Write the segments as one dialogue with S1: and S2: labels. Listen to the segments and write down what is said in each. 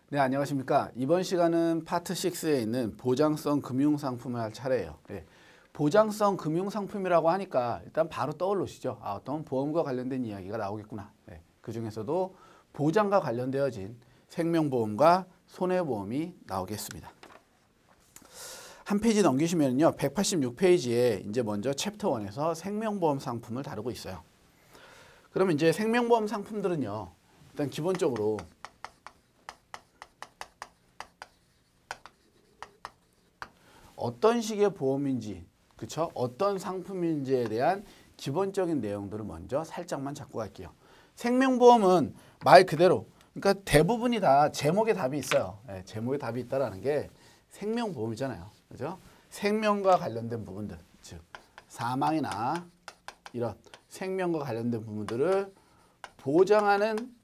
S1: 네, 안녕하십니까. 이번 시간은 파트 6에 있는 보장성 금융상품을 할 차례예요. 네, 보장성 금융상품이라고 하니까 일단 바로 떠올르시죠. 어떤 보험과 관련된 이야기가 나오겠구나. 네, 그 중에서도 보장과 관련되어진 생명보험과 손해보험이 나오겠습니다. 한 페이지 넘기시면요. 186페이지에 이제 먼저 챕터 1에서 생명보험 상품을 다루고 있어요. 그러면 이제 생명보험 상품들은요. 일단 기본적으로 어떤 식의 보험인지, 그쵸? 어떤 상품인지에 대한 기본적인 내용들을 먼저 살짝만 잡고 갈게요. 생명보험은 말 그대로, 그러니까 대부분이 다 제목에 답이 있어요. 네, 제목에 답이 있다라는 게 생명보험이잖아요. 그죠? 생명과 관련된 부분들, 즉 사망이나 이런 생명과 관련된 부분들을 보장하는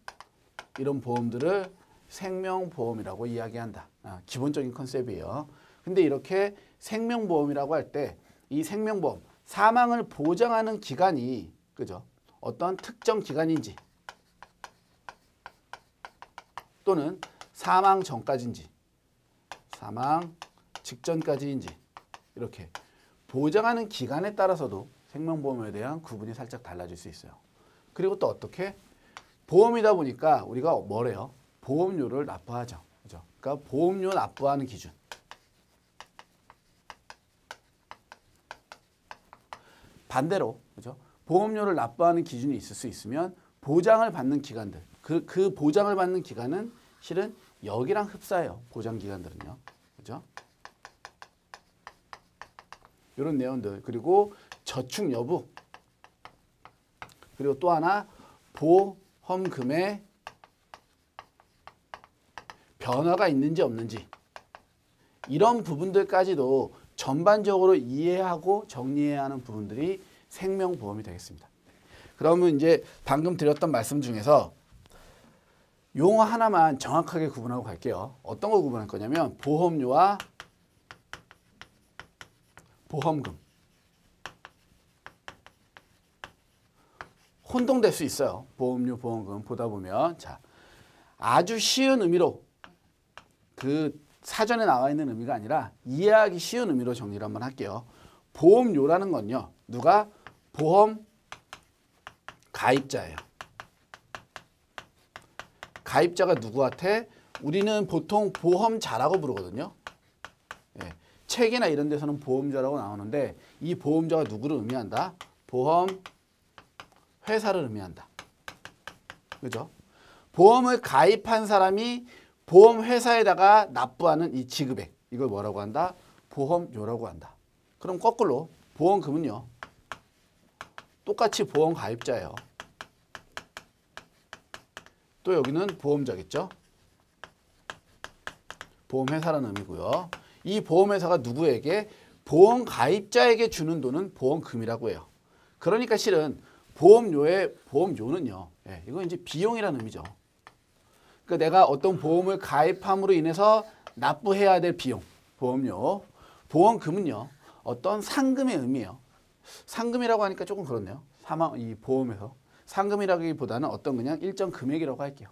S1: 이런 보험들을 생명보험이라고 이야기한다. 기본적인 컨셉이에요. 근데 이렇게 생명보험이라고 할 때 이 생명보험, 사망을 보장하는 기간이 그죠? 어떤 특정 기간인지 또는 사망 전까지인지 사망 직전까지인지 이렇게 보장하는 기간에 따라서도 생명보험에 대한 구분이 살짝 달라질 수 있어요. 그리고 또 어떻게? 보험이다 보니까 우리가 뭐래요? 보험료를 납부하죠. 그죠? 그러니까 보험료 납부하는 기준. 반대로 그죠? 보험료를 납부하는 기준이 있을 수 있으면 보장을 받는 기간들, 그 보장을 받는 기간은 실은 여기랑 흡사해요. 보장 기간들은요. 그죠? 이런 내용들. 그리고 저축 여부. 그리고 또 하나 보험금의 변화가 있는지 없는지. 이런 부분들까지도 전반적으로 이해하고 정리해야 하는 부분들이 생명보험이 되겠습니다. 그러면 이제 방금 드렸던 말씀 중에서 용어 하나만 정확하게 구분하고 갈게요. 어떤 거 구분할 거냐면 보험료와 보험금. 혼동될 수 있어요. 보험료, 보험금 보다 보면. 자, 아주 쉬운 의미로 그 사전에 나와 있는 의미가 아니라 이해하기 쉬운 의미로 정리를 한번 할게요. 보험료라는 건요. 누가? 보험 가입자예요. 가입자가 누구한테? 우리는 보통 보험자라고 부르거든요. 예, 책이나 이런 데서는 보험자라고 나오는데 이 보험자가 누구를 의미한다? 보험 회사를 의미한다. 그죠? 보험을 가입한 사람이 보험회사에다가 납부하는 이 지급액, 이걸 뭐라고 한다? 보험료라고 한다. 그럼 거꾸로 보험금은요. 똑같이 보험 가입자예요. 또 여기는 보험자겠죠? 보험회사라는 의미고요. 이 보험회사가 누구에게? 보험 가입자에게 주는 돈은 보험금이라고 해요. 그러니까 실은 보험료는요. 예, 이건 이제 비용이라는 의미죠. 그러니까 내가 어떤 보험을 가입함으로 인해서 납부해야 될 비용, 보험료. 보험금은요. 어떤 상금의 의미예요. 상금이라고 하니까 조금 그렇네요. 이 보험에서. 상금이라기보다는 어떤 그냥 일정 금액이라고 할게요.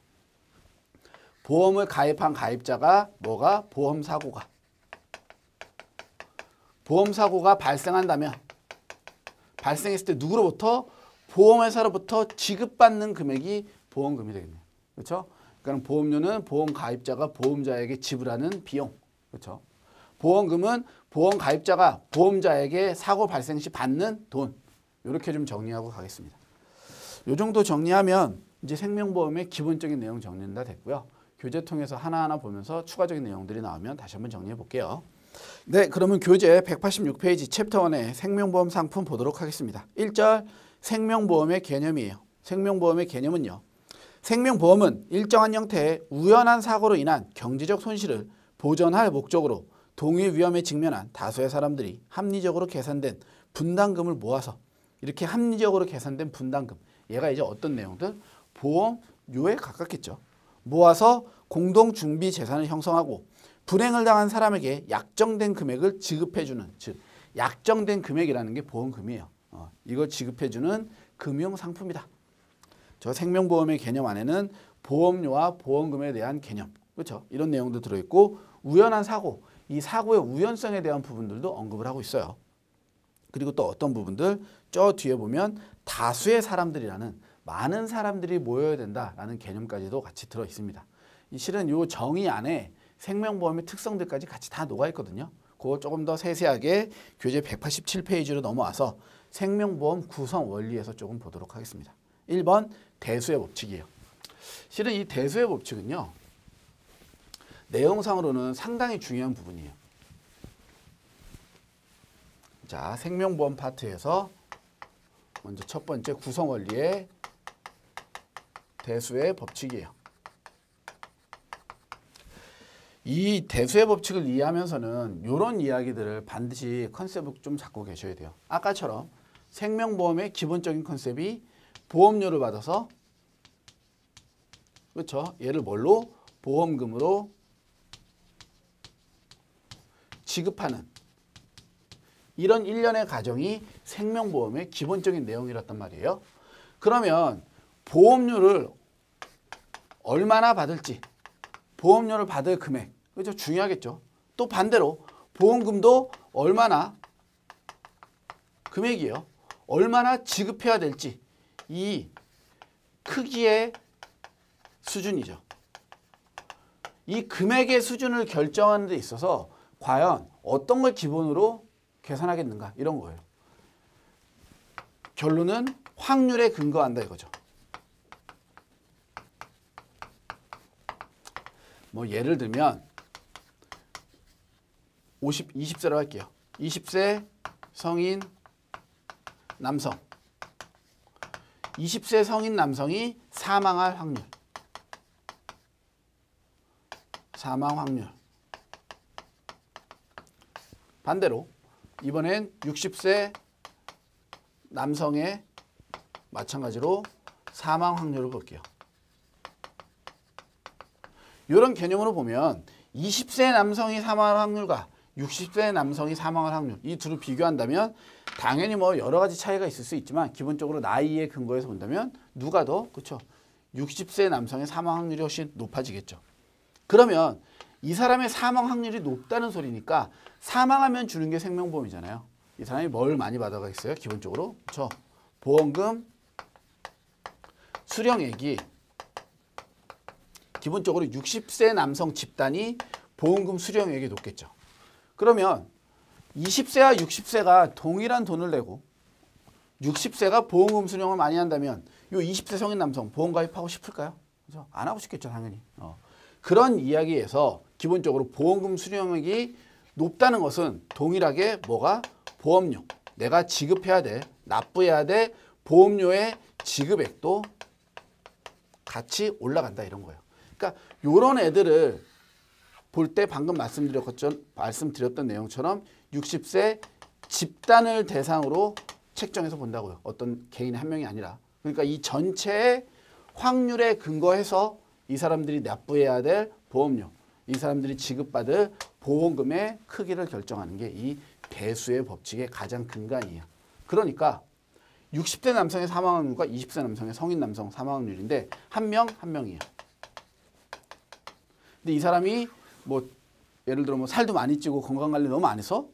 S1: 보험을 가입한 가입자가 뭐가? 보험사고가 발생한다면 발생했을 때 누구로부터? 보험회사로부터 지급받는 금액이 보험금이 되겠네요. 그렇죠? 그러니까 보험료는 보험 가입자가 보험자에게 지불하는 비용. 그렇죠? 보험금은 보험 가입자가 보험자에게 사고 발생 시 받는 돈. 이렇게 좀 정리하고 가겠습니다. 이 정도 정리하면 이제 생명보험의 기본적인 내용 정리는 다 됐고요. 교재 통해서 하나하나 보면서 추가적인 내용들이 나오면 다시 한번 정리해 볼게요. 네, 그러면 교재 186페이지 챕터 1의 생명보험 상품 보도록 하겠습니다. 1절 생명보험의 개념이에요. 생명보험의 개념은요. 생명보험은 일정한 형태의 우연한 사고로 인한 경제적 손실을 보전할 목적으로 동일 위험에 직면한 다수의 사람들이 합리적으로 계산된 분담금을 모아서 이렇게 합리적으로 계산된 분담금, 얘가 이제 어떤 내용들? 보험료에 가깝겠죠. 모아서 공동중비 재산을 형성하고 불행을 당한 사람에게 약정된 금액을 지급해주는, 즉 약정된 금액이라는 게 보험금이에요. 이걸 지급해주는 금융상품이다. 저 생명보험의 개념 안에는 보험료와 보험금에 대한 개념, 그렇죠? 이런 내용도 들어있고 우연한 사고, 이 사고의 우연성에 대한 부분들도 언급을 하고 있어요. 그리고 또 어떤 부분들 저 뒤에 보면 다수의 사람들이라는 많은 사람들이 모여야 된다라는 개념까지도 같이 들어 있습니다. 실은 이 정의 안에 생명보험의 특성들까지 같이 다 녹아 있거든요. 그거 조금 더 세세하게 교재 187페이지로 넘어와서 생명보험 구성 원리에서 조금 보도록 하겠습니다. 1번 대수의 법칙이에요. 실은 이 대수의 법칙은요, 내용상으로는 상당히 중요한 부분이에요. 자, 생명보험 파트에서 먼저 첫 번째 구성 원리의 대수의 법칙이에요. 이 대수의 법칙을 이해하면서는 이런 이야기들을 반드시 컨셉을 좀 잡고 계셔야 돼요. 아까처럼 생명보험의 기본적인 컨셉이 보험료를 받아서, 그렇죠? 얘를 뭘로? 보험금으로 지급하는 이런 일련의 과정이 생명보험의 기본적인 내용이었단 말이에요. 그러면 보험료를 얼마나 받을지, 보험료를 받을 금액, 그렇죠? 중요하겠죠. 또 반대로 보험금도 얼마나 금액이에요. 얼마나 지급해야 될지, 이 크기의 수준이죠. 이 금액의 수준을 결정하는 데 있어서 과연 어떤 걸 기본으로 계산하겠는가, 이런 거예요. 결론은 확률에 근거한다 이거죠. 뭐 예를 들면 20세로 할게요. 20세 성인 남성. 20세 성인 남성이 사망할 확률. 사망 확률. 반대로 이번엔 60세 남성의 마찬가지로 사망 확률을 볼게요. 이런 개념으로 보면 20세 남성이 사망할 확률과 60세 남성이 사망할 확률, 이 둘을 비교한다면 당연히 뭐 여러 가지 차이가 있을 수 있지만 기본적으로 나이에 근거해서 본다면 누가 더, 그렇죠? 60세 남성의 사망 확률이 훨씬 높아지겠죠. 그러면 이 사람의 사망 확률이 높다는 소리니까 사망하면 주는 게 생명보험이잖아요. 이 사람이 뭘 많이 받아가겠어요? 기본적으로, 그렇죠? 보험금 수령액이 기본적으로 60세 남성 집단이 보험금 수령액이 높겠죠. 그러면 20세와 60세가 동일한 돈을 내고 60세가 보험금 수령을 많이 한다면 이 20세 성인 남성 보험 가입하고 싶을까요? 그렇죠? 안 하고 싶겠죠, 당연히. 그런 이야기에서 기본적으로 보험금 수령액이 높다는 것은 동일하게 뭐가? 보험료. 내가 지급해야 돼, 납부해야 돼 보험료의 지급액도 같이 올라간다, 이런 거예요. 그러니까 이런 애들을 볼 때 방금 말씀드렸던 내용처럼 60세 집단을 대상으로 책정해서 본다고요. 어떤 개인 한 명이 아니라. 그러니까 이 전체의 확률에 근거해서 이 사람들이 납부해야 될 보험료, 이 사람들이 지급받을 보험금의 크기를 결정하는 게 이 대수의 법칙의 가장 근간이에요. 그러니까 60대 남성의 사망 확률과 20세 남성의 성인 남성 사망 확률인데 한 명이에요. 근데 이 사람이 뭐 예를 들어 뭐 살도 많이 찌고 건강관리 너무 안 해서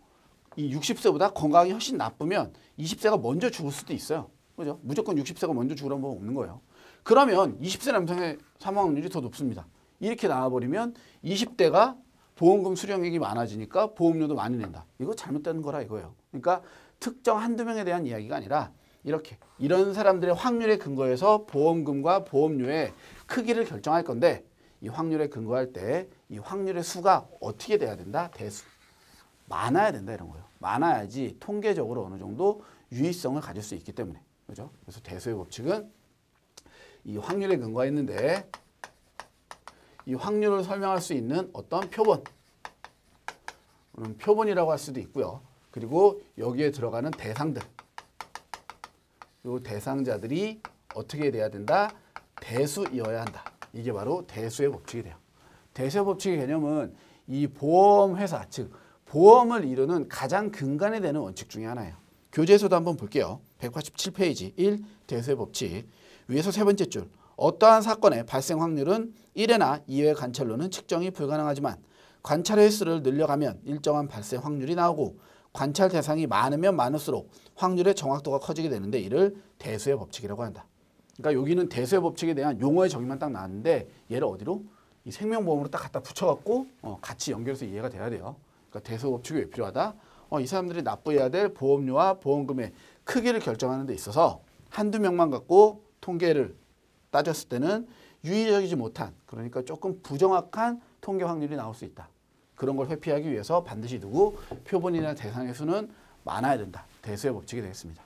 S1: 이 60세보다 건강이 훨씬 나쁘면 20세가 먼저 죽을 수도 있어요. 그죠? 무조건 60세가 먼저 죽으라는 법 없는 거예요. 그러면 20세 남성의 사망 확률이 더 높습니다. 이렇게 나와버리면 20대가 보험금 수령액이 많아지니까 보험료도 많이 낸다. 이거 잘못된 거라 이거예요. 그러니까 특정 한두 명에 대한 이야기가 아니라 이렇게 이런 사람들의 확률에 근거해서 보험금과 보험료의 크기를 결정할 건데 이 확률에 근거할 때 이 확률의 수가 어떻게 돼야 된다? 대수. 많아야 된다, 이런 거예요. 많아야지 통계적으로 어느 정도 유의성을 가질 수 있기 때문에. 그죠? 그래서 대수의 법칙은 이 확률에 근거했는데 이 확률을 설명할 수 있는 어떤 표본. 표본이라고 할 수도 있고요. 그리고 여기에 들어가는 대상들. 이 대상자들이 어떻게 돼야 된다? 대수이어야 한다. 이게 바로 대수의 법칙이 돼요. 대수의 법칙의 개념은 이 보험회사, 즉 보험을 이루는 가장 근간이 되는 원칙 중에 하나예요. 교재에서도 한번 볼게요. 187페이지 1. 대수의 법칙. 위에서 세 번째 줄. 어떠한 사건의 발생 확률은 1회나 2회 관찰로는 측정이 불가능하지만 관찰 횟수를 늘려가면 일정한 발생 확률이 나오고 관찰 대상이 많으면 많을수록 확률의 정확도가 커지게 되는데 이를 대수의 법칙이라고 한다. 그러니까 여기는 대수의 법칙에 대한 용어의 정의만 딱 나왔는데 얘를 어디로? 이 생명보험으로 딱 갖다 붙여갖고 같이 연결해서 이해가 돼야 돼요. 그러니까 대수의 법칙이 왜 필요하다? 이 사람들이 납부해야 될 보험료와 보험금의 크기를 결정하는 데 있어서 한두 명만 갖고 통계를 따졌을 때는 유의적이지 못한, 그러니까 조금 부정확한 통계 확률이 나올 수 있다. 그런 걸 회피하기 위해서 반드시 누구? 표본이나 대상의 수는 많아야 된다. 대수의 법칙이 되겠습니다.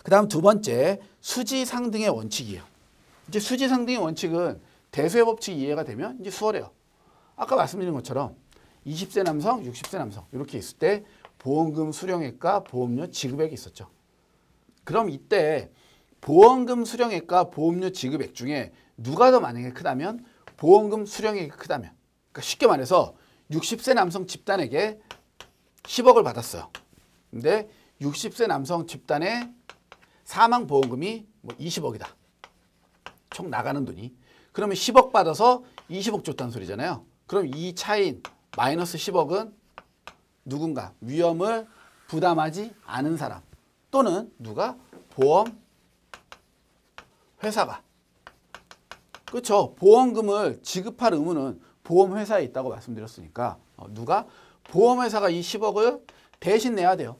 S1: 그 다음 두 번째, 수지상등의 원칙이에요. 이제 수지상등의 원칙은 대수의 법칙이 이해가 되면 이제 수월해요. 아까 말씀드린 것처럼 20세 남성, 60세 남성 이렇게 있을 때 보험금 수령액과 보험료 지급액이 있었죠. 그럼 이때 보험금 수령액과 보험료 지급액 중에 누가 더 만약에 크다면 보험금 수령액이 크다면, 그러니까 쉽게 말해서 60세 남성 집단에게 10억을 받았어요. 근데 60세 남성 집단의 사망 보험금이 뭐 20억이다. 총 나가는 돈이. 그러면 10억 받아서 20억 줬다는 소리잖아요. 그럼 이 차인 마이너스 10억은 누군가 위험을 부담하지 않은 사람 또는 누가? 보험 회사가. 그렇죠. 보험금을 지급할 의무는 보험회사에 있다고 말씀드렸으니까 누가? 보험회사가 이 10억을 대신 내야 돼요.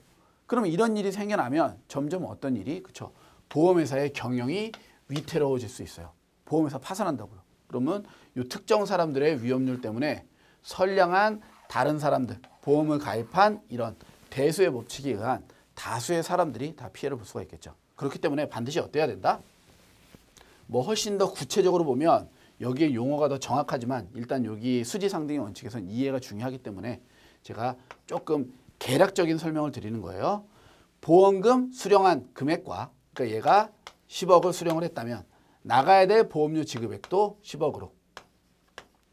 S1: 그러면 이런 일이 생겨나면 점점 어떤 일이? 그렇죠. 보험회사의 경영이 위태로워질 수 있어요. 보험회사 파산한다고요. 그러면 이 특정 사람들의 위험률 때문에 선량한 다른 사람들, 보험을 가입한 이런 대수의 법칙에 의한 다수의 사람들이 다 피해를 볼 수가 있겠죠. 그렇기 때문에 반드시 어때야 된다? 뭐 훨씬 더 구체적으로 보면 여기에 용어가 더 정확하지만 일단 여기 수지상등의 원칙에서는 이해가 중요하기 때문에 제가 조금 개략적인 설명을 드리는 거예요. 보험금 수령한 금액과, 그러니까 얘가 10억을 수령을 했다면 나가야 될 보험료 지급액도 10억으로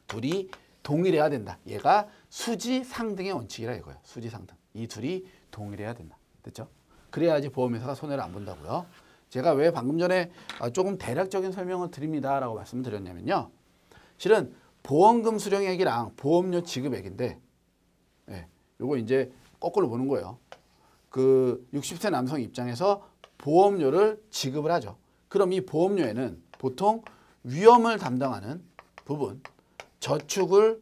S1: 둘이 동일해야 된다. 얘가 수지상등의 원칙이라 이거예요. 수지상등. 이 둘이 동일해야 된다. 됐죠? 그래야지 보험회사가 손해를 안 본다고요. 제가 왜 방금 전에 조금 대략적인 설명을 드립니다라고 말씀을 드렸냐면요. 실은 보험금 수령액이랑 보험료 지급액인데 요거 이제 거꾸로 보는 거예요. 그 60세 남성 입장에서 보험료를 지급을 하죠. 그럼 이 보험료에는 보통 위험을 담당하는 부분, 저축을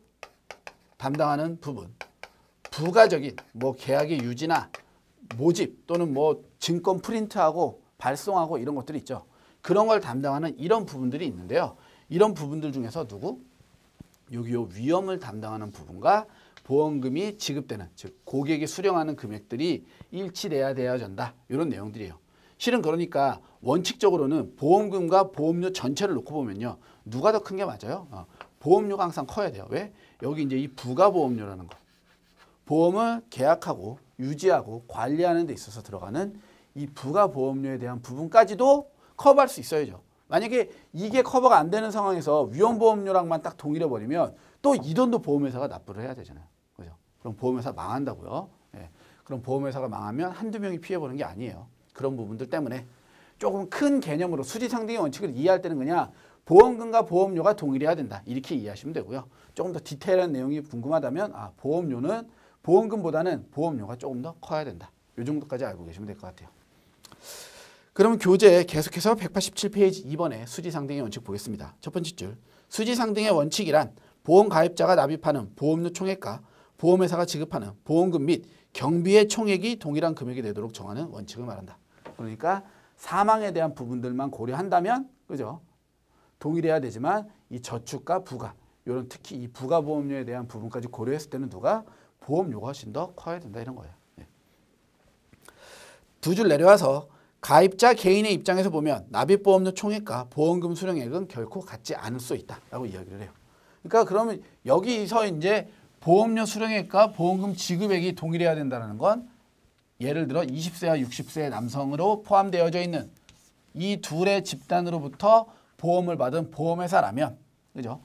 S1: 담당하는 부분, 부가적인 뭐 계약의 유지나 모집 또는 뭐 증권 프린트하고 발송하고 이런 것들이 있죠. 그런 걸 담당하는 이런 부분들이 있는데요. 이런 부분들 중에서 누구? 여기 요 위험을 담당하는 부분과 보험금이 지급되는, 즉 고객이 수령하는 금액들이 일치돼야 된다. 이런 내용들이에요. 실은 그러니까 원칙적으로는 보험금과 보험료 전체를 놓고 보면요. 누가 더 큰 게 맞아요? 보험료가 항상 커야 돼요. 왜? 여기 이제 이 부가보험료라는 거. 보험을 계약하고 유지하고 관리하는 데 있어서 들어가는 이 부가보험료에 대한 부분까지도 커버할 수 있어야죠. 만약에 이게 커버가 안 되는 상황에서 위험보험료랑만 딱 동일해버리면 또 이 돈도 보험회사가 납부를 해야 되잖아요. 그죠? 그럼 보험회사 망한다고요. 그럼 보험회사가 망하면 한두 명이 피해보는 게 아니에요. 그런 부분들 때문에 조금 큰 개념으로 수지상등의 원칙을 이해할 때는 그냥 보험금과 보험료가 동일해야 된다. 이렇게 이해하시면 되고요. 조금 더 디테일한 내용이 궁금하다면 보험료는 보험금보다는 보험료가 조금 더 커야 된다. 이 정도까지 알고 계시면 될 것 같아요. 그럼 교재 계속해서 187페이지 2번에 수지상등의 원칙 보겠습니다. 첫 번째 줄. 수지상등의 원칙이란 보험 가입자가 납입하는 보험료 총액과 보험회사가 지급하는 보험금 및 경비의 총액이 동일한 금액이 되도록 정하는 원칙을 말한다. 그러니까 사망에 대한 부분들만 고려한다면, 그죠? 동일해야 되지만 이 저축과 부가, 이런 특히 이 부가보험료에 대한 부분까지 고려했을 때는 누가? 보험료가 훨씬 더 커야 된다 이런 거예요. 두 줄 내려와서 가입자 개인의 입장에서 보면 납입보험료 총액과 보험금 수령액은 결코 같지 않을 수 있다라고 이야기를 해요. 그러니까 그러면 여기서 이제 보험료 수령액과 보험금 지급액이 동일해야 된다는 건 예를 들어 20세와 60세 남성으로 포함되어져 있는 이 둘의 집단으로부터 보험을 받은 보험회사라면, 그죠?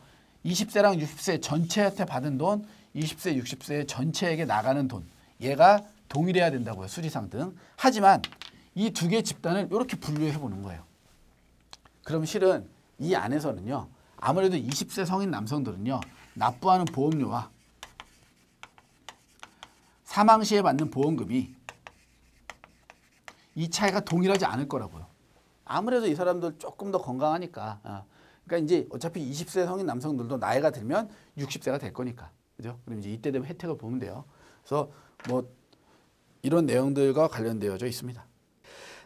S1: 20세랑 60세 전체한테 받은 돈, 20세, 60세 전체에게 나가는 돈, 얘가 동일해야 된다고요. 수지상등. 하지만 이 두 개의 집단을 이렇게 분류해 보는 거예요. 그럼 실은 이 안에서는요. 아무래도 20세 성인 남성들은요. 납부하는 보험료와 사망 시에 받는 보험금이 이 차이가 동일하지 않을 거라고요. 아무래도 이 사람들 조금 더 건강하니까. 그러니까 이제 어차피 20세 성인 남성들도 나이가 들면 60세가 될 거니까. 그죠? 그럼 이제 이때 되면 혜택을 보면 돼요. 그래서 뭐 이런 내용들과 관련되어져 있습니다.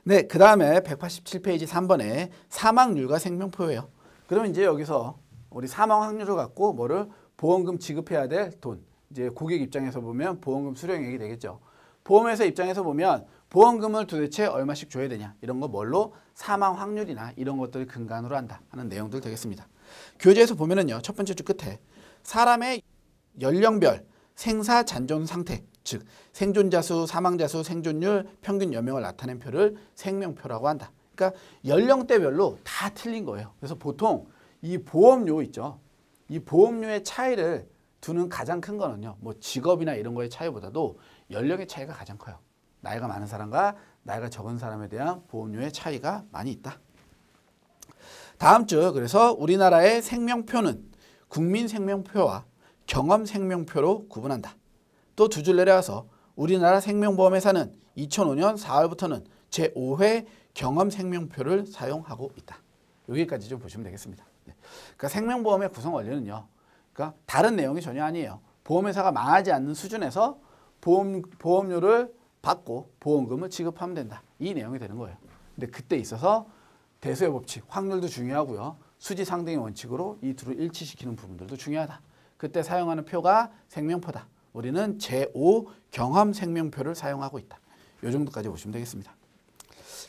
S1: 네, 그 다음에 187페이지 3번에 사망률과 생명표예요. 그러면 이제 여기서 우리 사망 확률을 갖고 뭐를 보험금 지급해야 될 돈. 이제 고객 입장에서 보면 보험금 수령액이 되겠죠. 보험회사 입장에서 보면 보험금을 도대체 얼마씩 줘야 되냐. 이런 거 뭘로? 사망 확률이나 이런 것들을 근간으로 한다 하는 내용들 되겠습니다. 교재에서 보면은요. 첫 번째 줄 끝에 사람의 연령별 생사 잔존 상태, 즉 생존자 수, 사망자 수, 생존율, 평균 여명을 나타낸 표를 생명표라고 한다. 그러니까 연령대별로 다 틀린 거예요. 그래서 보통 이 보험료 있죠. 이 보험료의 차이를 두는 가장 큰 거는요. 뭐 직업이나 이런 거의 차이보다도 연령의 차이가 가장 커요. 나이가 많은 사람과 나이가 적은 사람에 대한 보험료의 차이가 많이 있다. 다음 주 그래서 우리나라의 생명표는 국민생명표와 경험생명표로 구분한다. 또 두 줄 내려와서 우리나라 생명보험회사는 2005년 4월부터는 제5회 경험생명표를 사용하고 있다. 여기까지 좀 보시면 되겠습니다. 그러니까 생명보험의 구성 원리는요. 그러니까 다른 내용이 전혀 아니에요. 보험회사가 망하지 않는 수준에서 보험료를 받고 보험금을 지급하면 된다. 이 내용이 되는 거예요. 근데 그때 있어서 대수의 법칙, 확률도 중요하고요. 수지 상등의 원칙으로 이 둘을 일치시키는 부분들도 중요하다. 그때 사용하는 표가 생명표다. 우리는 제5 경험 생명표를 사용하고 있다. 이 정도까지 보시면 되겠습니다.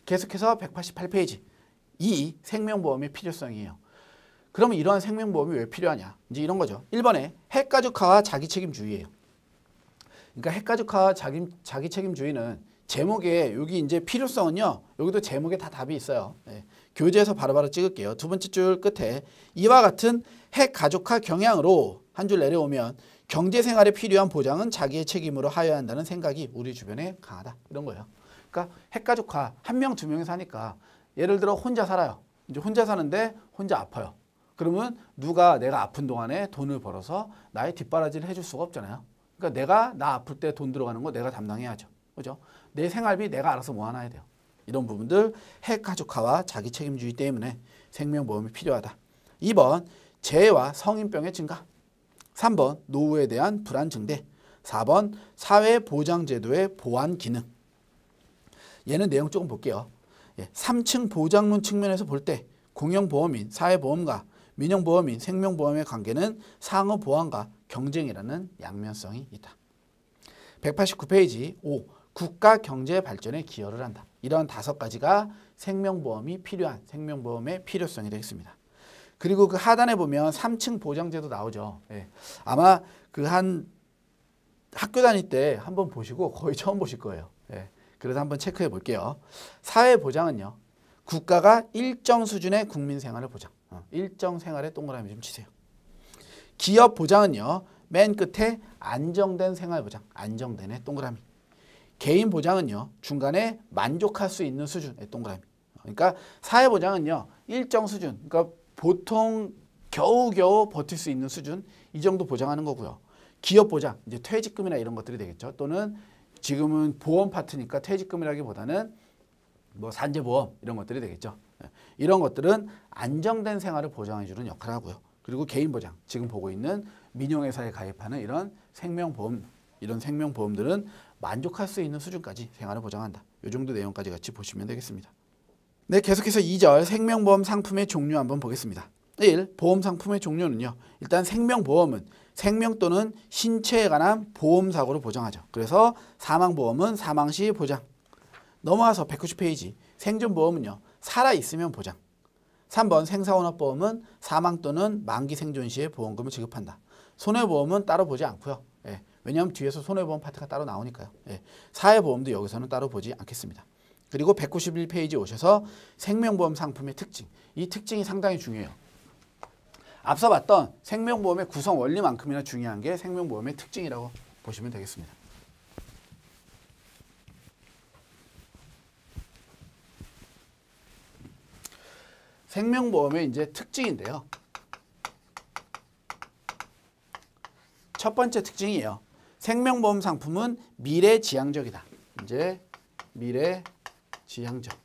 S1: 계속해서 188페이지. 이 생명보험의 필요성이에요. 그러면 이러한 생명보험이 왜 필요하냐? 이제 이런 거죠. 1번에 핵가족화와 자기책임주의예요. 그러니까 핵가족화와 자기책임주의는 제목에 여기 이제 필요성은요. 여기도 제목에 다 답이 있어요. 네. 교재에서 바로바로 찍을게요. 두 번째 줄 끝에 이와 같은 핵가족화 경향으로 한 줄 내려오면 경제생활에 필요한 보장은 자기의 책임으로 하여야 한다는 생각이 우리 주변에 강하다. 이런 거예요. 그러니까 핵가족화 한 명, 두 명이 사니까 예를 들어 혼자 살아요. 이제 혼자 사는데 혼자 아파요. 그러면 누가 내가 아픈 동안에 돈을 벌어서 나의 뒷바라지를 해줄 수가 없잖아요. 그러니까 내가 나 아플 때 돈 들어가는 거 내가 담당해야죠. 그죠? 내 생활비 내가 알아서 모아놔야 돼요. 이런 부분들 핵가족화와 자기책임주의 때문에 생명보험이 필요하다. 2번 재해와 성인병의 증가. 3번 노후에 대한 불안 증대. 4번 사회보장제도의 보완 기능. 얘는 내용 조금 볼게요. 3층 보장론 측면에서 볼 때 공영보험인 사회보험과 민영보험인 생명보험의 관계는 상호보완과 경쟁이라는 양면성이 있다. 189페이지 5. 국가 경제 발전에 기여를 한다. 이런 5가지가 생명보험이 필요한 생명보험의 필요성이 되겠습니다. 그리고 그 하단에 보면 3층 보장제도 나오죠. 아마 그 한 학교 다닐 때 한번 보시고 거의 처음 보실 거예요. 그래서 한번 체크해 볼게요. 사회보장은요. 국가가 일정 수준의 국민생활을 보장. 일정 생활에 동그라미 좀 치세요. 기업보장은요. 맨 끝에 안정된 생활보장. 안정된의 동그라미. 개인보장은요. 중간에 만족할 수 있는 수준의 동그라미. 그러니까 사회보장은요. 일정 수준. 그러니까 보통 겨우겨우 버틸 수 있는 수준. 이 정도 보장하는 거고요. 기업보장. 이제 퇴직금이나 이런 것들이 되겠죠. 또는 지금은 보험 파트니까 퇴직금이라기보다는 뭐 산재보험 이런 것들이 되겠죠. 이런 것들은 안정된 생활을 보장해주는 역할을 하고요. 그리고 개인보장, 지금 보고 있는 민영회사에 가입하는 이런 생명보험, 이런 생명보험들은 만족할 수 있는 수준까지 생활을 보장한다. 이 정도 내용까지 같이 보시면 되겠습니다. 네, 계속해서 2절 생명보험 상품의 종류 한번 보겠습니다. 1. 보험 상품의 종류는요. 일단 생명보험은 생명 또는 신체에 관한 보험사고를 보장하죠. 그래서 사망보험은 사망시 보장. 넘어와서 190페이지 생존보험은요. 살아있으면 보장. 3번 생사혼합보험은 사망 또는 만기 생존 시에 보험금을 지급한다. 손해보험은 따로 보지 않고요. 왜냐하면 뒤에서 손해보험 파트가 따로 나오니까요. 사회보험도 여기서는 따로 보지 않겠습니다. 그리고 191페이지 오셔서 생명보험 상품의 특징. 이 특징이 상당히 중요해요. 앞서 봤던 생명보험의 구성 원리만큼이나 중요한 게 생명보험의 특징이라고 보시면 되겠습니다. 생명보험의 이제 특징인데요. 첫 번째 특징이에요. 생명보험 상품은 미래지향적이다. 이제 미래지향적.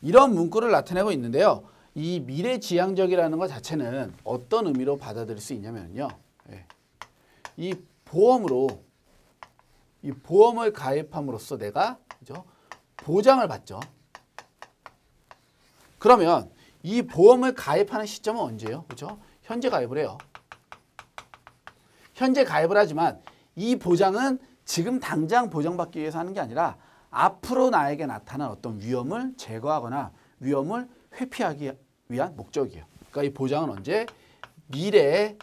S1: 이런 문구를 나타내고 있는데요. 이 미래지향적이라는 것 자체는 어떤 의미로 받아들일 수 있냐면요. 이 보험을 가입함으로써 내가 그죠? 보장을 받죠. 그러면 이 보험을 가입하는 시점은 언제예요? 그죠? 현재 가입을 해요. 현재 가입을 하지만 이 보장은 지금 당장 보장받기 위해서 하는 게 아니라 앞으로 나에게 나타난 어떤 위험을 제거하거나 위험을 회피하기 위한 목적이에요. 그러니까 이 보장은 언제? 미래에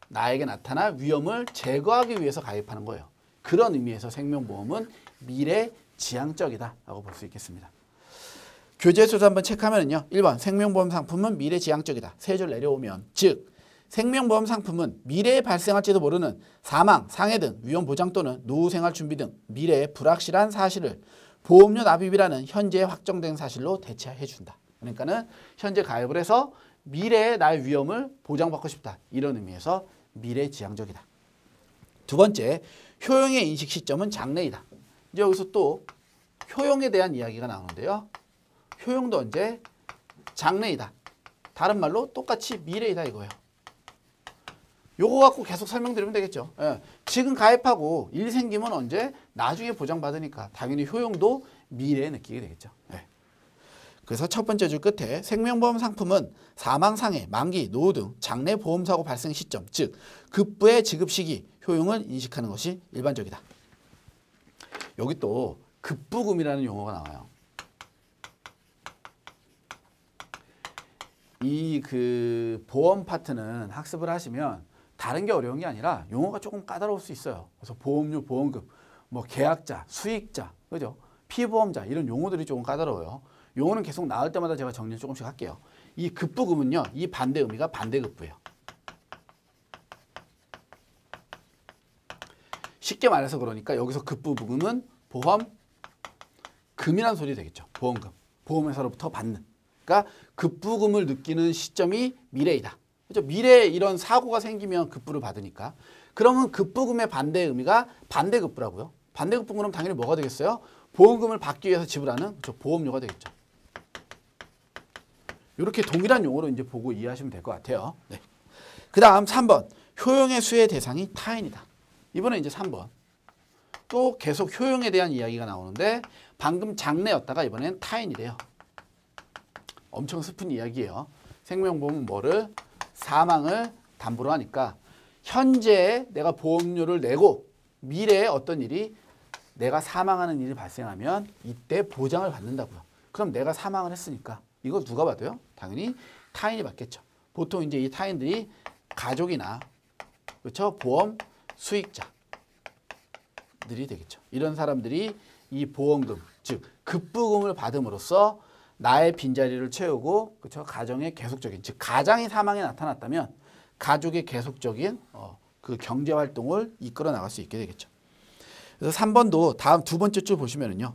S1: 나에게 나타난 위험을 제거하기 위해서 가입하는 거예요. 그런 의미에서 생명보험은 미래지향적이다라고 볼 수 있겠습니다. 교재에서도 한번 체크하면요. 1번 생명보험 상품은 미래지향적이다. 세 줄 내려오면 즉 생명보험 상품은 미래에 발생할지도 모르는 사망, 상해 등 위험 보장 또는 노후생활 준비 등 미래의 불확실한 사실을 보험료 납입이라는 현재 확정된 사실로 대체해 준다. 그러니까는 현재 가입을 해서 미래의 나의 위험을 보장받고 싶다. 이런 의미에서 미래지향적이다. 두 번째, 효용의 인식 시점은 장래이다. 이제 여기서 또 효용에 대한 이야기가 나오는데요. 효용도 언제? 장래이다. 다른 말로 똑같이 미래이다 이거예요. 요거 갖고 계속 설명드리면 되겠죠. 예. 지금 가입하고 일 생기면 언제? 나중에 보장받으니까 당연히 효용도 미래에 느끼게 되겠죠. 예. 그래서 첫 번째 줄 끝에 생명보험 상품은 사망, 상해, 만기, 노후 등 장래 보험사고 발생 시점, 즉 급부의 지급 시기, 효용을 인식하는 것이 일반적이다. 여기 또 급부금이라는 용어가 나와요. 이 보험 파트는 학습을 하시면 다른 게 어려운 게 아니라 용어가 조금 까다로울 수 있어요. 그래서 보험료, 보험금, 뭐 계약자, 수익자, 그죠? 피보험자 이런 용어들이 조금 까다로워요. 용어는 계속 나올 때마다 제가 정리 조금씩 할게요. 이 급부금은요, 이 반대 의미가 반대급부예요. 쉽게 말해서 그러니까 여기서 급부금은 보험금이란 소리 되겠죠. 보험금. 보험회사로부터 받는. 그러니까 급부금을 느끼는 시점이 미래이다. 그렇죠? 미래에 이런 사고가 생기면 급부를 받으니까. 그러면 급부금의 반대 의미가 반대급부라고요. 반대급부는 그럼 당연히 뭐가 되겠어요? 보험금을 받기 위해서 지불하는 그렇죠? 보험료가 되겠죠. 이렇게 동일한 용어로 이제 보고 이해하시면 될 것 같아요. 네. 그 다음 3번. 효용의 수혜 대상이 타인이다. 이번에 이제 3번. 또 계속 효용에 대한 이야기가 나오는데 방금 장래였다가 이번엔 타인이래요. 엄청 슬픈 이야기예요. 생명보험은 뭐를? 사망을 담보로 하니까 현재에 내가 보험료를 내고 미래에 어떤 일이 내가 사망하는 일이 발생하면 이때 보장을 받는다고요. 그럼 내가 사망을 했으니까 이걸 누가 받아요? 당연히 타인이 받겠죠. 보통 이제 이 타인들이 가족이나 그렇죠? 보험 수익자들이 되겠죠. 이런 사람들이 이 보험금, 즉 급부금을 받음으로써 나의 빈자리를 채우고 그렇죠? 가정의 계속적인, 즉 가장이 사망에 나타났다면 가족의 계속적인 그 경제 활동을 이끌어 나갈 수 있게 되겠죠. 그래서 3번도 다음 두 번째 줄 보시면은요.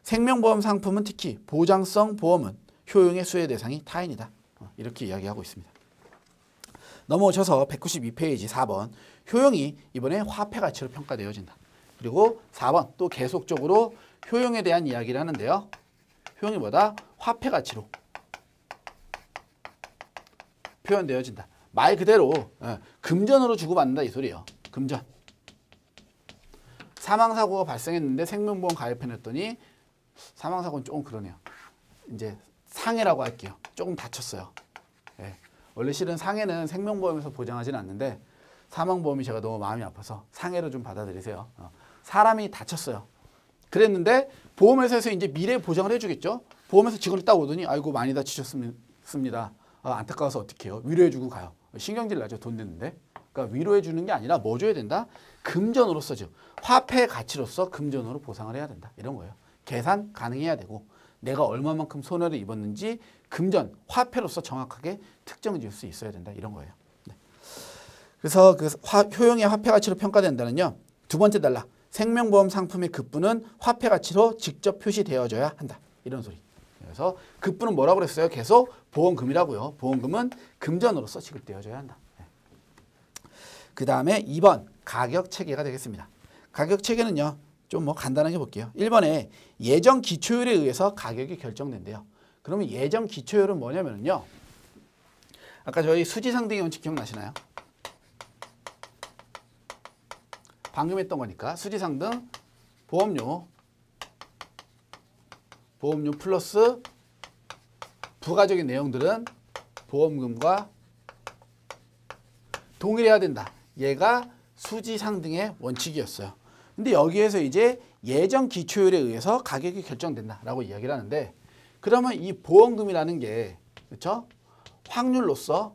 S1: 생명보험 상품은 특히 보장성 보험은 효용의 수혜 대상이 타인이다. 이렇게 이야기하고 있습니다. 넘어오셔서 192페이지 4번. 효용이 이번에 화폐 가치로 평가되어진다. 그리고 4번 또 계속적으로 효용에 대한 이야기를 하는데요. 효용이 뭐다? 화폐 가치로 표현되어진다. 말 그대로 금전으로 주고받는다 이 소리예요. 금전. 사망사고가 발생했는데 생명보험 가입해놨더니 사망사고는 조금 그러네요. 이제 상해라고 할게요. 조금 다쳤어요. 예. 원래 실은 상해는 생명보험에서 보장하지는 않는데 사망보험이 제가 너무 마음이 아파서 상해로 좀 받아들이세요. 사람이 다쳤어요. 그랬는데 보험회사에서 이제 미래 보장을 해주겠죠. 보험회사 직원이 딱 오더니 아이고 많이 다치셨습니다. 안타까워서 어떻게 해요? 위로해주고 가요. 신경질 나죠. 돈 냈는데. 그러니까 위로해주는 게 아니라 뭐 줘야 된다? 금전으로서 즉 화폐 가치로서 금전으로 보상을 해야 된다. 이런 거예요. 계산 가능해야 되고 내가 얼마만큼 손해를 입었는지 금전, 화폐로서 정확하게 특정 지을 수 있어야 된다. 이런 거예요. 네. 그래서 그 효용의 화폐 가치로 평가된다는요. 두 번째 단락. 생명보험 상품의 급부는 화폐 가치로 직접 표시되어져야 한다. 이런 소리. 그래서 급부는 뭐라고 그랬어요? 계속 보험금이라고요. 보험금은 금전으로서 지급되어져야 한다. 그 다음에 2번 가격 체계가 되겠습니다. 가격 체계는요. 좀 뭐 간단하게 볼게요. 1번에 예정 기초율에 의해서 가격이 결정된대요. 그러면 예정 기초율은 뭐냐면요. 아까 저희 수지상등의 원칙 기억나시나요? 방금 했던 거니까 수지상등 보험료 플러스 부가적인 내용들은 보험금과 동일해야 된다. 얘가 수지상등의 원칙이었어요. 근데 여기에서 이제 예정 기초율에 의해서 가격이 결정된다라고 이야기를 하는데 그러면 이 보험금이라는 게 그렇죠? 확률로서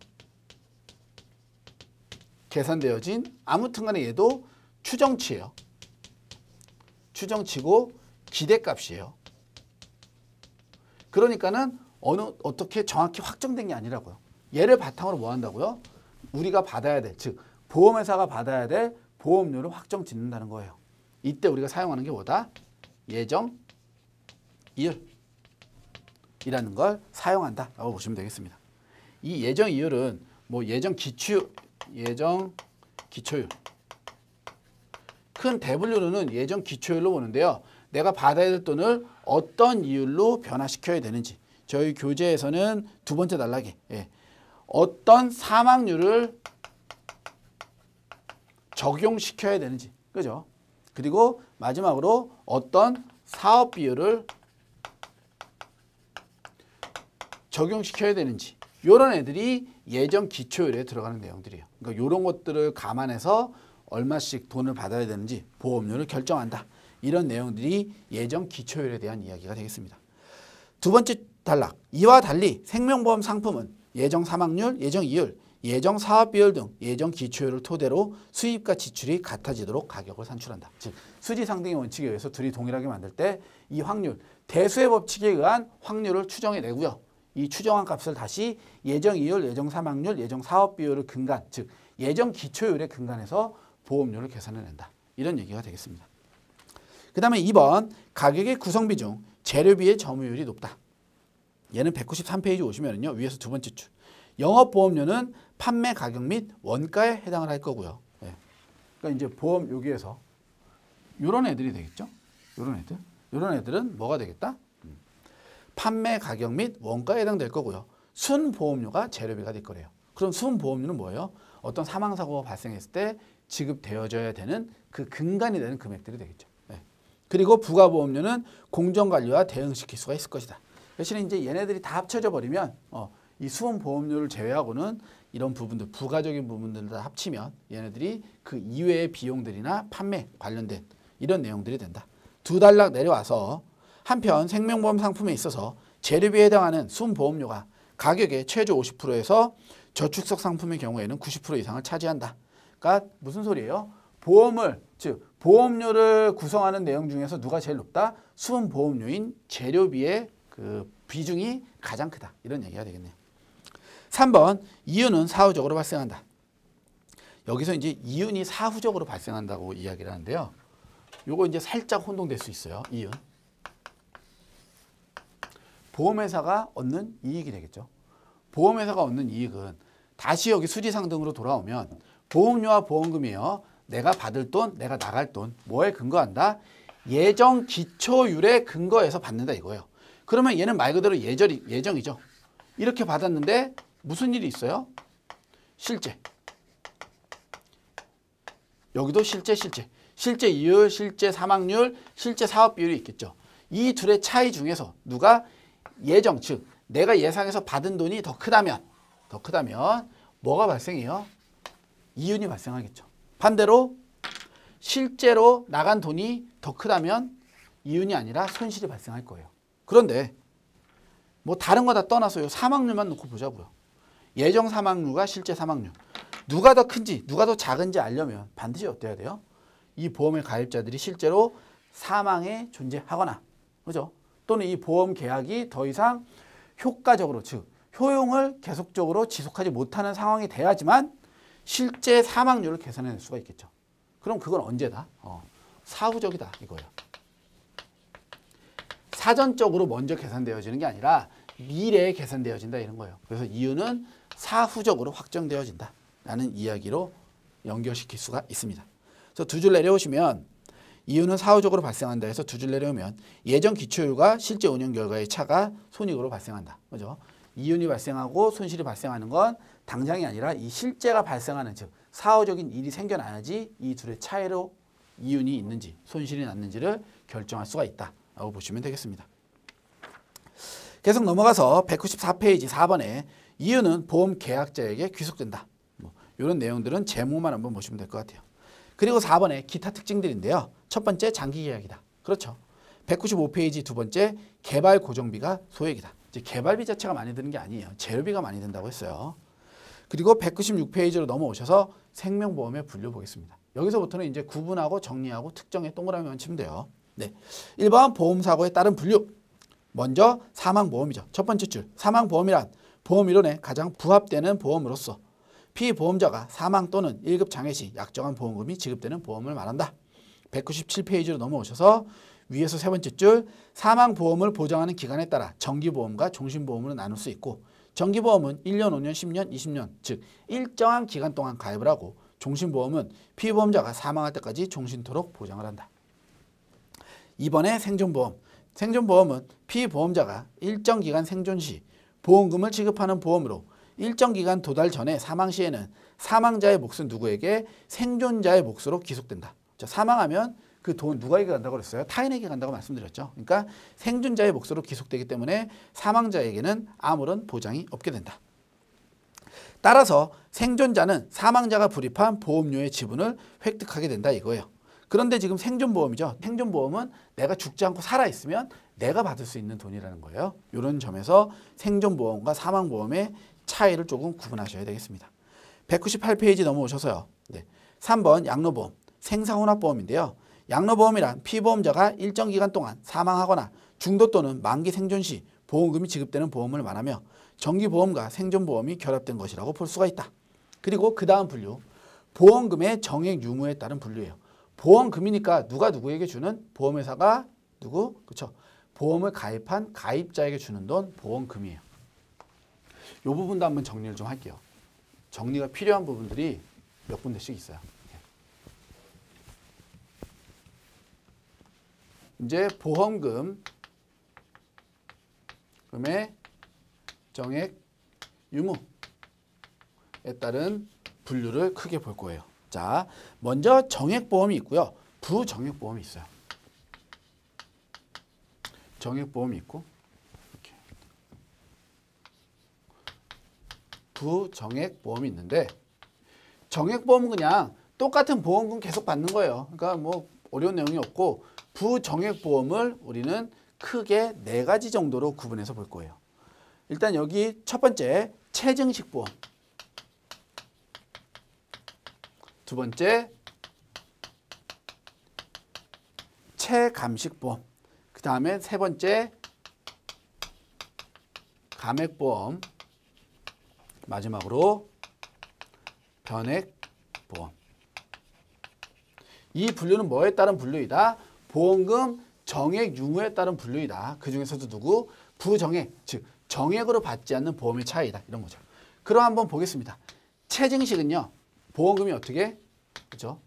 S1: 계산되어진 아무튼 간에 얘도 추정치예요. 추정치고 기대값이에요. 그러니까는 어떻게 정확히 확정된 게 아니라고요. 얘를 바탕으로 뭐 한다고요? 우리가 받아야 될, 즉 보험회사가 받아야 될 보험료를 확정 짓는다는 거예요. 이때 우리가 사용하는 게 뭐다? 예정 이율이라는 걸 사용한다라고 보시면 되겠습니다. 이 예정 이율은 뭐 예정 기초율 큰 대분류로는 예정 기초율로 보는데요. 내가 받아야 될 돈을 어떤 이율로 변화시켜야 되는지 저희 교재에서는 두 번째 단락에 어떤 사망률을 적용시켜야 되는지 그죠? 그리고 마지막으로 어떤 사업 비율을 적용시켜야 되는지 이런 애들이 예정 기초율에 들어가는 내용들이에요. 그러니까 이런 것들을 감안해서 얼마씩 돈을 받아야 되는지 보험료를 결정한다. 이런 내용들이 예정 기초율에 대한 이야기가 되겠습니다. 두 번째 단락, 이와 달리 생명보험 상품은 예정 사망률, 예정 이율, 예정 사업 비율 등 예정 기초율을 토대로 수입과 지출이 같아지도록 가격을 산출한다. 즉 수지상등의 원칙에 의해서 둘이 동일하게 만들 때 이 확률, 대수의 법칙에 의한 확률을 추정해내고요. 이 추정한 값을 다시 예정 이율, 예정 사망률, 예정 사업 비율을 근간, 즉 예정 기초율에 근간해서 보험료를 계산해낸다. 이런 얘기가 되겠습니다. 그 다음에 2번 가격의 구성비 중 재료비의 점유율이 높다. 얘는 193페이지 오시면요. 위에서 두 번째 줄. 영업보험료는 판매 가격 및 원가에 해당을 할 거고요. 그러니까 이제 보험 여기에서 이런 애들이 되겠죠. 이런 애들은 뭐가 되겠다? 판매 가격 및 원가에 해당될 거고요. 순보험료가 재료비가 될 거래요. 그럼 순보험료는 뭐예요? 어떤 사망사고가 발생했을 때 지급되어져야 되는 그 근간이 되는 금액들이 되겠죠. 그리고 부가보험료는 공정관리와 대응시킬 수가 있을 것이다. 대신에 이제 얘네들이 다 합쳐져 버리면 이 수험보험료를 제외하고는 이런 부분들, 부가적인 부분들을 다 합치면 얘네들이 그 이외의 비용들이나 판매 관련된 이런 내용들이 된다. 두 단락 내려와서 한편 생명보험 상품에 있어서 재료비에 해당하는 수험보험료가 가격의 최저 50%에서 저축성 상품의 경우에는 90% 이상을 차지한다. 그러니까 무슨 소리예요? 즉 보험료를 구성하는 내용 중에서 누가 제일 높다? 수험보험료인 재료비의 그 비중이 가장 크다. 이런 얘기가 되겠네요. 3번 이윤은 사후적으로 발생한다. 여기서 이제 이윤이 사후적으로 발생한다고 이야기를 하는데요. 요거 이제 살짝 혼동될 수 있어요. 이윤. 보험회사가 얻는 이익이 되겠죠. 보험회사가 얻는 이익은 다시 여기 수지상등으로 돌아오면 보험료와 보험금이에요. 내가 받을 돈, 내가 나갈 돈 뭐에 근거한다? 예정 기초율에 근거해서 받는다 이거예요. 그러면 얘는 말 그대로 예정이죠. 이렇게 받았는데 무슨 일이 있어요? 실제. 여기도 실제 이율, 실제 사망률, 실제 사업 비율이 있겠죠. 이 둘의 차이 중에서 누가 예정, 즉 내가 예상해서 받은 돈이 더 크다면 뭐가 발생해요? 이윤이 발생하겠죠. 반대로 실제로 나간 돈이 더 크다면 이윤이 아니라 손실이 발생할 거예요. 그런데 뭐 다른 거 다 떠나서요. 사망률만 놓고 보자고요. 예정 사망률과 실제 사망률. 누가 더 큰지 누가 더 작은지 알려면 반드시 어때야 돼요? 이 보험의 가입자들이 실제로 사망에 존재하거나 그죠? 또는 이 보험 계약이 더 이상 효과적으로 즉 효용을 계속적으로 지속하지 못하는 상황이 돼야지만 실제 사망률을 계산해낼 수가 있겠죠. 그럼 그건 언제다? 사후적이다 이거예요. 사전적으로 먼저 계산되어지는 게 아니라 미래에 계산되어진다 이런 거예요. 그래서 이유는 사후적으로 확정되어진다 라는 이야기로 연결시킬 수가 있습니다. 그래서 두 줄 내려오시면 이유는 사후적으로 발생한다 해서 두 줄 내려오면 예전 기초율과 실제 운영 결과의 차가 손익으로 발생한다. 그죠? 이윤이 발생하고 손실이 발생하는 건 당장이 아니라 이 실제가 발생하는 즉 사후적인 일이 생겨나야지 이 둘의 차이로 이윤이 있는지 손실이 났는지를 결정할 수가 있다라고 보시면 되겠습니다. 계속 넘어가서 194페이지 4번에 이윤은 보험 계약자에게 귀속된다. 이런 내용들은 제목만 한번 보시면 될 것 같아요. 그리고 4번에 기타 특징들인데요. 첫 번째 장기 계약이다. 그렇죠. 195페이지 두 번째 개발 고정비가 소액이다. 이제 개발비 자체가 많이 드는 게 아니에요. 재료비가 많이 든다고 했어요. 그리고 196페이지로 넘어오셔서 생명보험의 분류 보겠습니다. 여기서부터는 이제 구분하고 정리하고 특정에 동그라미만 치면 돼요. 네. 1번 보험사고에 따른 분류. 먼저 사망보험이죠. 첫 번째 줄. 사망보험이란 보험이론에 가장 부합되는 보험으로서 피보험자가 사망 또는 1급 장애 시 약정한 보험금이 지급되는 보험을 말한다. 197페이지로 넘어오셔서 위에서 세 번째 줄 사망보험을 보장하는 기간에 따라 정기보험과 종신보험으로 나눌 수 있고 정기보험은 1년, 5년, 10년, 20년 즉 일정한 기간 동안 가입을 하고 종신보험은 피보험자가 사망할 때까지 종신토록 보장을 한다. 2번에 생존보험. 생존보험은 피보험자가 일정 기간 생존 시 보험금을 지급하는 보험으로 일정 기간 도달 전에 사망 시에는 사망자의 몫은 누구에게? 생존자의 몫으로 귀속된다. 자, 사망하면 그 돈 누구에게 간다고 그랬어요? 타인에게 간다고 말씀드렸죠. 그러니까 생존자의 몫으로 귀속되기 때문에 사망자에게는 아무런 보장이 없게 된다. 따라서 생존자는 사망자가 불입한 보험료의 지분을 획득하게 된다 이거예요. 그런데 지금 생존보험이죠. 생존보험은 내가 죽지 않고 살아있으면 내가 받을 수 있는 돈이라는 거예요. 이런 점에서 생존보험과 사망보험의 차이를 조금 구분하셔야 되겠습니다. 198페이지 넘어오셔서요. 네. 3번 양로보험, 생사혼합보험인데요. 양로보험이란 피보험자가 일정 기간 동안 사망하거나 중도 또는 만기 생존 시 보험금이 지급되는 보험을 말하며 정기보험과 생존보험이 결합된 것이라고 볼 수가 있다. 그리고 그 다음 분류, 보험금의 정액 유무에 따른 분류예요. 보험금이니까 누가 누구에게 주는? 보험회사가 누구? 그렇죠. 보험을 가입한 가입자에게 주는 돈 보험금이에요. 이 부분도 한번 정리를 좀 할게요. 정리가 필요한 부분들이 몇 군데씩 있어요. 이제 보험금의 정액 유무에 따른 분류를 크게 볼 거예요. 자, 먼저 정액보험이 있고요. 부정액보험이 있어요. 정액보험이 있고 이렇게. 부정액보험이 있는데 정액보험은 그냥 똑같은 보험금 계속 받는 거예요. 그러니까 뭐 어려운 내용이 없고 부정액보험을 우리는 크게 4가지 정도로 구분해서 볼 거예요. 일단 여기 첫 번째 체증식보험, 두 번째 체감식보험, 그 다음에 세 번째 감액보험, 마지막으로 변액보험. 이 분류는 뭐에 따른 분류이다? 보험금 정액 유무에 따른 분류이다. 그 중에서도 누구? 부정액, 즉 정액으로 받지 않는 보험의 차이다. 이런 거죠. 그럼 한번 보겠습니다. 체증식은요. 보험금이 어떻게? 그죠?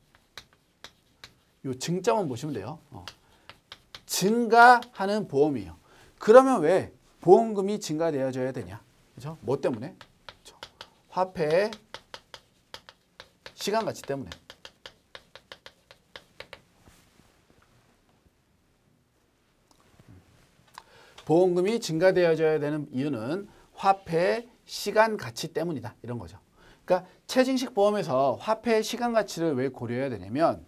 S1: 요 증자만 보시면 돼요. 증가하는 보험이에요. 그러면 왜 보험금이 증가되어져야 되냐? 그죠? 뭐 때문에? 그죠? 화폐의 시간 가치 때문에. 보험금이 증가되어져야 되는 이유는 화폐의 시간 가치 때문이다. 이런 거죠. 그러니까 체증식 보험에서 화폐의 시간 가치를 왜 고려해야 되냐면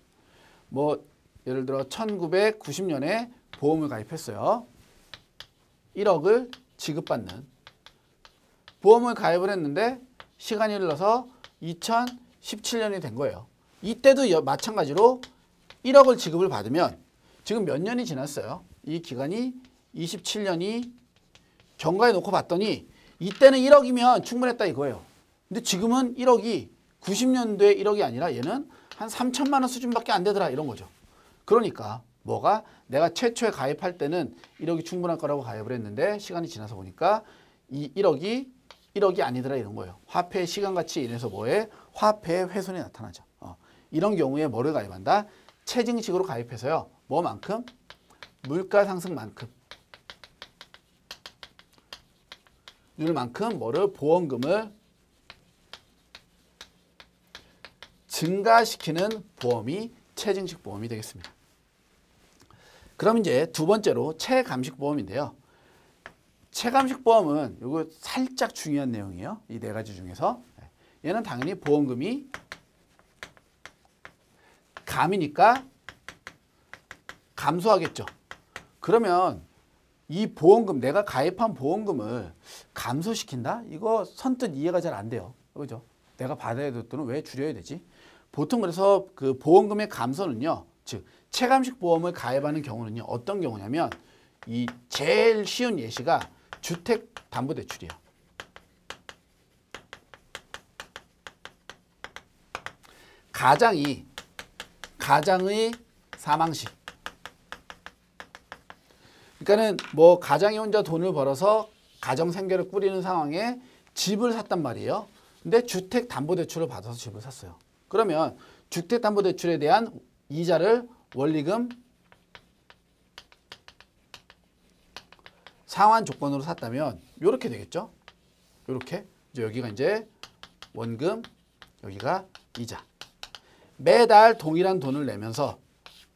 S1: 뭐 예를 들어 1990년에 보험을 가입했어요. 1억을 지급받는 보험을 가입을 했는데 시간이 흘러서 2017년이 된 거예요. 이때도 마찬가지로 1억을 지급을 받으면 지금 몇 년이 지났어요. 이 기간이 27년이 경과에 놓고 봤더니 이때는 1억이면 충분했다 이거예요. 근데 지금은 1억이 90년도에 1억이 아니라 얘는 한 3천만 원 수준밖에 안 되더라 이런 거죠. 그러니까 뭐가? 내가 최초에 가입할 때는 1억이 충분할 거라고 가입을 했는데 시간이 지나서 보니까 이 1억이 아니더라 이런 거예요. 화폐의 시간가치에 인해서 뭐에? 화폐의 훼손이 나타나죠. 이런 경우에 뭐를 가입한다? 체증식으로 가입해서요. 뭐만큼? 물가 상승만큼. 율만큼 뭐를? 보험금을 증가시키는 보험이 체증식 보험이 되겠습니다. 그럼 이제 두 번째로 체감식 보험인데요. 체감식 보험은 이거 살짝 중요한 내용이에요. 이 네 가지 중에서. 얘는 당연히 보험금이 감이니까 감소하겠죠. 그러면 이 보험금, 내가 가입한 보험금을 감소시킨다? 이거 선뜻 이해가 잘 안 돼요. 그죠? 내가 받아야 될 돈은 왜 줄여야 되지? 보통 그래서 그 보험금의 감소는요, 즉 체감식 보험을 가입하는 경우는요, 어떤 경우냐면 이 제일 쉬운 예시가 주택담보대출이에요. 가장의 사망시. 그러니까는 뭐 가장이 혼자 돈을 벌어서 가정 생계를 꾸리는 상황에 집을 샀단 말이에요. 근데 주택담보대출을 받아서 집을 샀어요. 그러면 주택담보대출에 대한 이자를 원리금 상환 조건으로 샀다면 이렇게 되겠죠. 이렇게 이제 여기가 이제 원금, 여기가 이자. 매달 동일한 돈을 내면서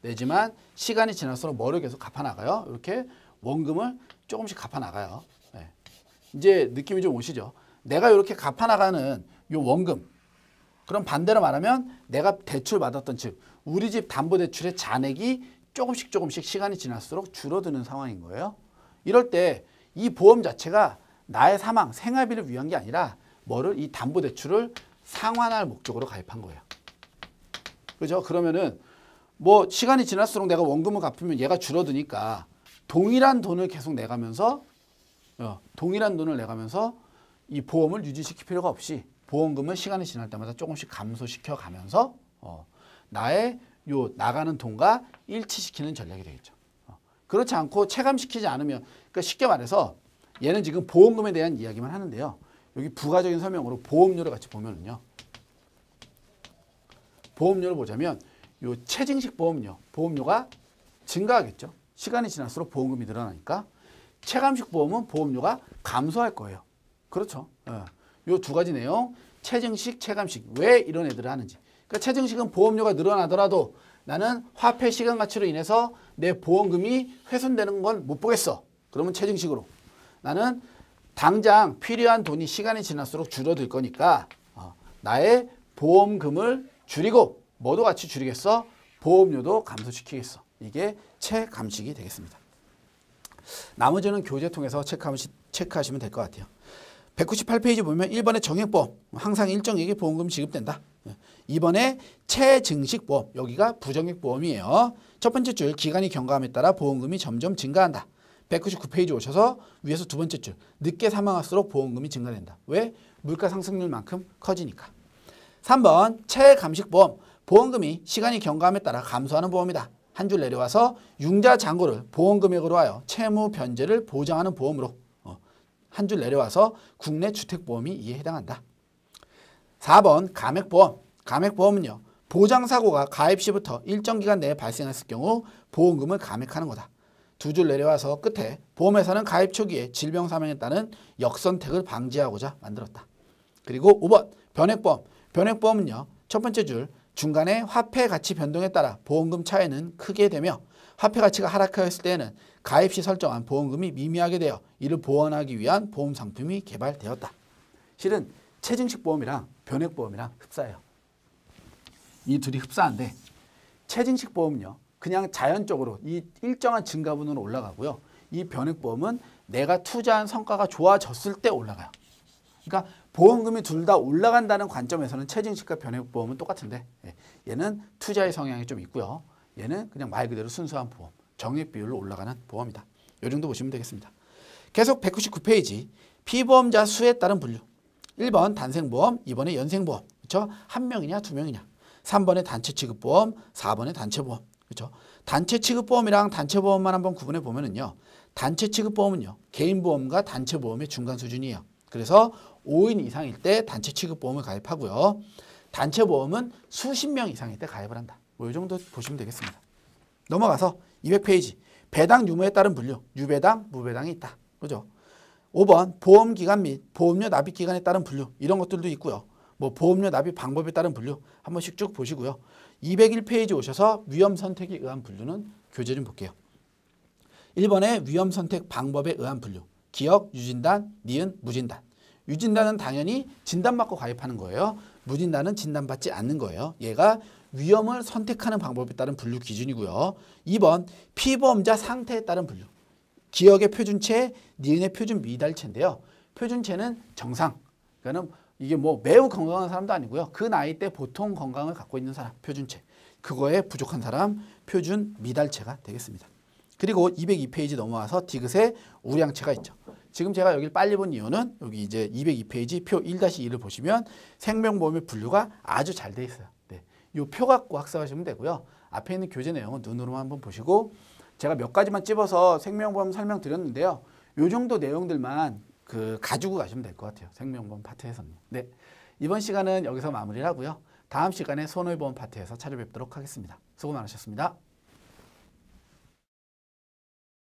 S1: 내지만 시간이 지날수록 뭐를 계속 갚아나가요. 이렇게 원금을 조금씩 갚아나가요. 네. 이제 느낌이 좀 오시죠. 내가 이렇게 갚아나가는 이 원금, 그럼 반대로 말하면 내가 대출 받았던, 즉 우리 집 담보대출의 잔액이 조금씩 시간이 지날수록 줄어드는 상황인 거예요. 이럴 때 이 보험 자체가 나의 사망, 생활비를 위한 게 아니라 뭐를? 이 담보대출을 상환할 목적으로 가입한 거예요. 그죠? 그러면은 뭐 시간이 지날수록 내가 원금을 갚으면 얘가 줄어드니까 동일한 돈을 계속 내가면서 이 보험을 유지시킬 필요가 없이 보험금을 시간이 지날 때마다 조금씩 감소시켜 가면서 나의 요 나가는 돈과 일치시키는 전략이 되겠죠. 그렇지 않고 체감시키지 않으면, 그러니까 쉽게 말해서 얘는 지금 보험금에 대한 이야기만 하는데요. 여기 부가적인 설명으로 보험료를 같이 보면은요. 보험료를 보자면 요 체증식 보험료가 증가하겠죠. 시간이 지날수록 보험금이 늘어나니까. 체감식 보험은 보험료가 감소할 거예요. 그렇죠. 요 두 가지 내용, 체증식, 체감식. 왜 이런 애들을 하는지. 그러니까 체증식은 보험료가 늘어나더라도 나는 화폐 시간 가치로 인해서 내 보험금이 훼손되는 건 못 보겠어. 그러면 체증식으로. 나는 당장 필요한 돈이 시간이 지날수록 줄어들 거니까 나의 보험금을 줄이고 뭐도 같이 줄이겠어? 보험료도 감소시키겠어. 이게 체감식이 되겠습니다. 나머지는 교재 통해서 체크하시면 될 것 같아요. 198페이지 보면 1번에 정액보험, 항상 일정액의 보험금 지급된다. 2번에 체증식보험, 여기가 부정액보험이에요. 첫 번째 줄, 기간이 경과함에 따라 보험금이 점점 증가한다. 199페이지 오셔서 위에서 두 번째 줄, 늦게 사망할수록 보험금이 증가된다. 왜? 물가 상승률만큼 커지니까. 3번 체감식보험, 보험금이 시간이 경과함에 따라 감소하는 보험이다. 한 줄 내려와서 융자 잔고를 보험금액으로 하여 채무 변제를 보장하는 보험으로 한 줄 내려와서 국내 주택보험이 이에 해당한다. 4번 감액보험, 감액보험은요. 보장사고가 가입 시부터 일정 기간 내에 발생했을 경우 보험금을 감액하는 거다. 두 줄 내려와서 끝에 보험회사는 가입 초기에 질병 사망에 따른 역선택을 방지하고자 만들었다. 그리고 5번 변액보험, 변액보험은요. 첫 번째 줄 중간에 화폐 가치 변동에 따라 보험금 차이는 크게 되며 화폐 가치가 하락하였을 때에는 가입 시 설정한 보험금이 미미하게 되어 이를 보완하기 위한 보험 상품이 개발되었다. 실은 체증식 보험이랑 변액보험이랑 흡사해요. 이 둘이 흡사한데 체증식 보험은요. 그냥 자연적으로 이 일정한 증가분으로 올라가고요. 이 변액보험은 내가 투자한 성과가 좋아졌을 때 올라가요. 그러니까 보험금이 둘 다 올라간다는 관점에서는 체증식과 변액보험은 똑같은데 얘는 투자의 성향이 좀 있고요. 얘는 그냥 말 그대로 순수한 보험, 정액 비율로 올라가는 보험이다. 이 정도 보시면 되겠습니다. 계속 199페이지 피보험자 수에 따른 분류. 1번 단생보험, 2번에 연생보험. 그렇죠? 한 명이냐 두 명이냐. 3번에 단체 취급보험, 4번에 단체보험. 그렇죠? 단체 취급보험이랑 단체보험만 한번 구분해 보면은요. 단체 취급보험은요. 개인보험과 단체보험의 중간 수준이에요. 그래서 5인 이상일 때 단체 취급보험을 가입하고요. 단체보험은 수십 명 이상일 때 가입을 한다. 뭐 이 정도 보시면 되겠습니다. 넘어가서 200페이지. 배당 유무에 따른 분류. 유배당, 무배당이 있다. 그죠? 5번 보험기간 및 보험료 납입기간에 따른 분류. 이런 것들도 있고요. 뭐 보험료 납입 방법에 따른 분류. 한 번씩 쭉 보시고요. 201페이지 오셔서 위험 선택에 의한 분류는 교재 좀 볼게요. 1번에 위험 선택 방법에 의한 분류. 기억, 유진단, 니은, 무진단. 유진단은 당연히 진단받고 가입하는 거예요. 무진단은 진단받지 않는 거예요. 얘가 위험을 선택하는 방법에 따른 분류 기준이고요. 2번 피보험자 상태에 따른 분류. 기억의 표준체, 니은의 표준 미달체인데요. 표준체는 정상. 그러니까 이게 뭐 매우 건강한 사람도 아니고요. 그 나이 때 보통 건강을 갖고 있는 사람, 표준체. 그거에 부족한 사람, 표준 미달체가 되겠습니다. 그리고 202페이지 넘어와서 디귿의 우량체가 있죠. 지금 제가 여기를 빨리 본 이유는 여기 이제 202페이지 표 1-2를 보시면 생명보험의 분류가 아주 잘 돼 있어요. 네. 이 표 갖고 학습하시면 되고요. 앞에 있는 교재 내용은 눈으로만 한번 보시고 제가 몇 가지만 찝어서 생명보험 설명드렸는데요. 이 정도 내용들만 가지고 가시면 될 것 같아요. 생명보험 파트에서는. 네. 이번 시간은 여기서 마무리를 하고요. 다음 시간에 손해보험 파트에서 찾아뵙도록 하겠습니다. 수고 많으셨습니다.